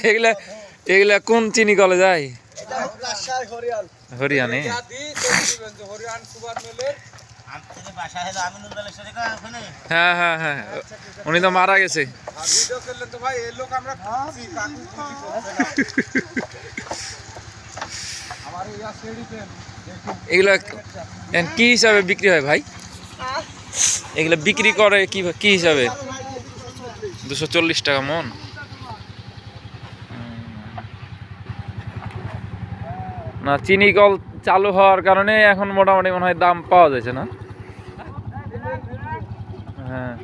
এগুলা এগুলা কোন চিনি কলে যায়? হরিয়ানে। হ্যাঁ হ্যাঁ হ্যাঁ, উনি তো মারা গেছে। এগুলা কি হিসাবে বিক্রি হয় ভাই? এগুলা বিক্রি করে কি হিসাবে? 240 টাকা মন। না, চিনি কল চালু হওয়ার কারণে এখন মোটামুটি মনে হয় দাম পাওয়া যাচ্ছে না। হ্যাঁ,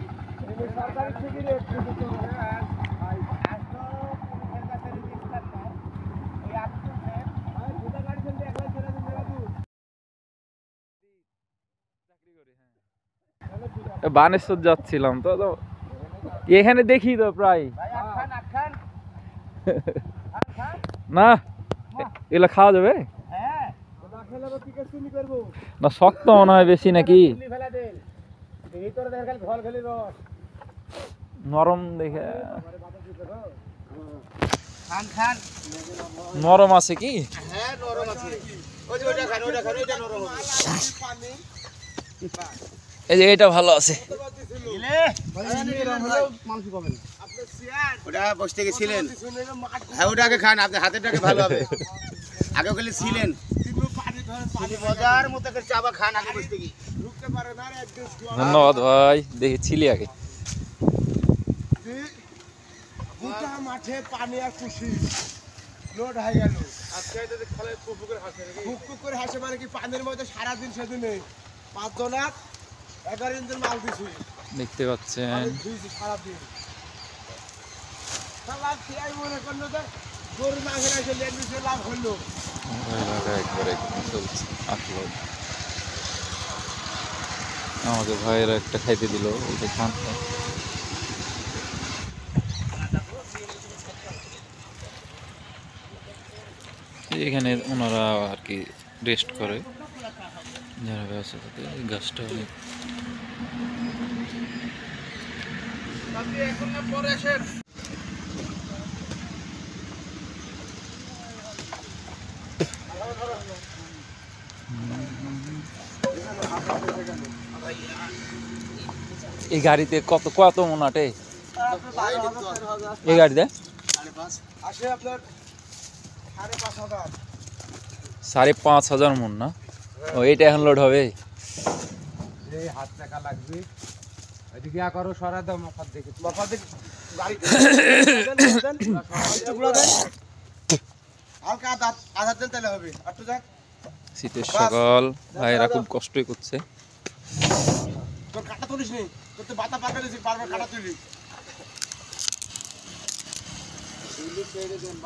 বানেশ্বর যাচ্ছিলাম তো এখানে দেখি তো প্রায় না। এগুলো খাওয়া যাবে না? শক্ত মনে হয় বেশি নাকি? নরম দেখে নরম আছে কি? এই যে এটা ভালো আছে। ওটা বসতে গেছিলেন? হ্যাঁ, ওটাকে খান, আপনি হাতেরটাকে ভালো হবে। আগে ওখানে ছিলেন মজার মতো করে চাবা খান আগে বসতে গিয়ে। ধন্যবাদ ভাই, দেখি ছিলি আগে। মাঠে পানি আর খুশি লোড হয়ে গেল। আজকে ফুক করে হাসে মানে কি পানির মধ্যে সারাদিন সেদিনে 5 জনা 11 ইঞ্চির মাল দিছি দেখতে পাচ্ছেন। সারাদিন মনে করলো যে গরু মাংসের এসে লেন্ডিসে লাভ হলো। আমাকে ভাইয়েরা একটা খাইতে দিল, ওইটা খান। এখানে ওনারা আর কি রেস্ট করে যারা ব্যবসা করতে। গাছটা অনেক এই গাড়িতে কত মন আটে এই গাড়িতে? 5,500 মন না? ও, এইটা এখন লোড হবে। হাত টাকা লাগবে এদিকে করো সরা দাও মফাত দেখে হালকা আধা দিন তাহলে হবে। একটু যাক, শীতের সকাল, ভাইরা খুব কষ্টই করছে। তোর কাটা তুলিস নি, তোর তো বাতা পাকা দিয়েছি, বারবার কাটা তুলি।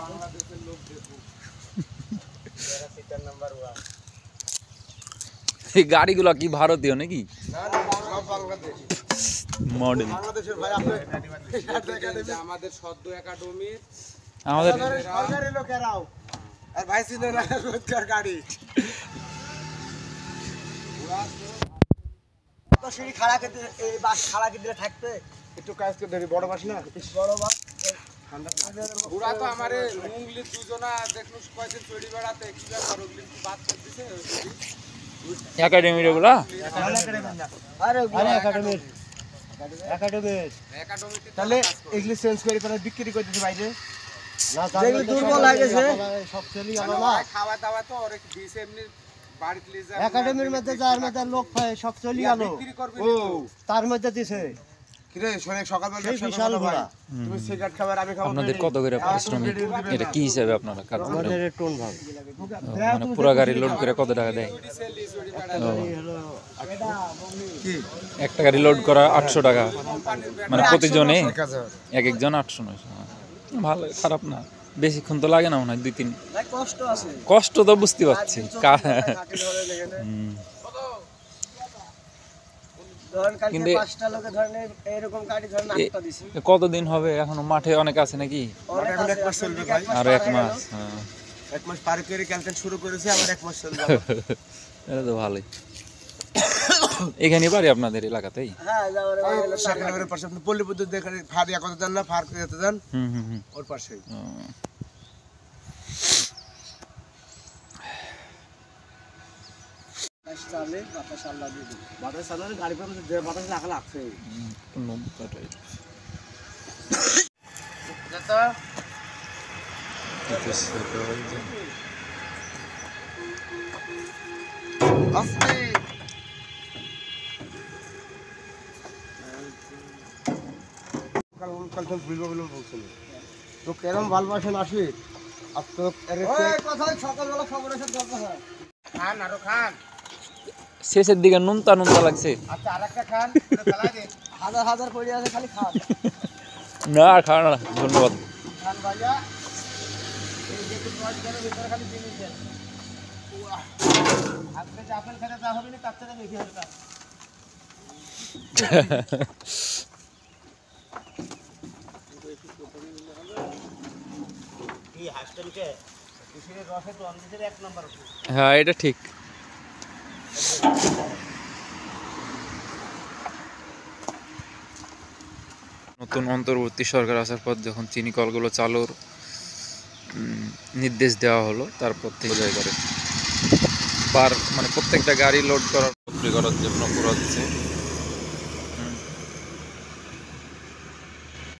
বাংলাদেশের লোক দেখুন, নাম্বার 1। এই গাড়িগুলো কি ভারতীয় নাকি? না না, সব বাংলাদেশি মডেল। বাংলাদেশের ভাই আপনি আমাদের সদ্য একাডেমি, আমাদের সরকারি লোকেরাও আর ভাই ছিল না রোজগার গাড়ি। তো সিঁড়ি খাড়া কেটে এই বাস খাড়া কেটে থাকতে একটু কাজ করে ধরি। বড় বাস না, বড় বাস পুরা তো আমারে উংলি দুজনা দেখলুস কয়দিন চড়ি বেড়াতে কি ব্যাপার উংলি বাদ করে দিছে। একাডেমির ওগুলা? আরে একাডেমির তাহলে এগুলি চেঞ্জ করে পরে বিক্রি করে দিতে বাইরে না? যেগুলো দুর্বল হয়ে গেছে সব চলি গেল না। খাওয়া দাওয়া তো অনেক দিছে এমনি বাড়িতে লিজা একাডেমির মধ্যে যার মধ্যে লোক পায় সব চলি গেল। ও তার মধ্যে দিছে কিরে শোনে সকালবেলা বিশাল ঘোড়া। তুমি সিগারেট খাবার, আমি খাবো। আপনাদের কত করে পারিশ্রমিক? এটা কি হিসাবে আপনারা কাজ করেন? আমাদের টন ভাগ মানে পুরো গাড়ি লোড করে কত টাকা দেয়? কি একটা গাড়ি লোড করা 800 টাকা, মানে প্রতিজনে এক একজন 800-900। ভালো, খারাপ না। বেশিক্ষণ তো লাগে না মনে হয়, 2-3। কষ্ট আছে, কষ্ট তো বুঝতে পারছি। কিন্তু কতদিন হবে এখনো মাঠে? অনেক আছে নাকি? আর 1 মাস? হ্যাঁ, 1 মাস পার করে ক্যালকুলেট শুরু করেছে, আবার 1 মাস চলবে। এটা তো ভালোই। এখানে বাড়ি আপনাদের এলাকাতেই? হ্যাঁ সাকরাবাড়ির পাশে আপনি পল্লী বিদ্যুৎ দেখেন ফারিয়া কত দেন না ফার যেতে দেন ওর পাশেই। গাড়ি বাতাস রাখা লাগছে তো কেরম ভালোবাসেন আসি সকালবেলা খবর এসে খান আরো খান শেষের দিকে নুনতা নুনতা লাগছে। আচ্ছা আরেকটা খান হাজার হাজার পড়ে আছে খালি খান। না আর খাওয়া না, ধন্যবাদ। খান ভাইয়া এই যে ভিতরে খালি জিনিস দেন আপনি যে আপেল খেতে যা হবে না তার থেকে বেশি হবে। হ্যাঁ এটা ঠিক। নতুন অন্তর্বর্তী সরকার আসার পর যখন চিনি কলগুলো চালুর নির্দেশ দেওয়া হলো, তারপর থেকে জয় করে মানে প্রত্যেকটা গাড়ি লোড করার জন্য পুরো হচ্ছে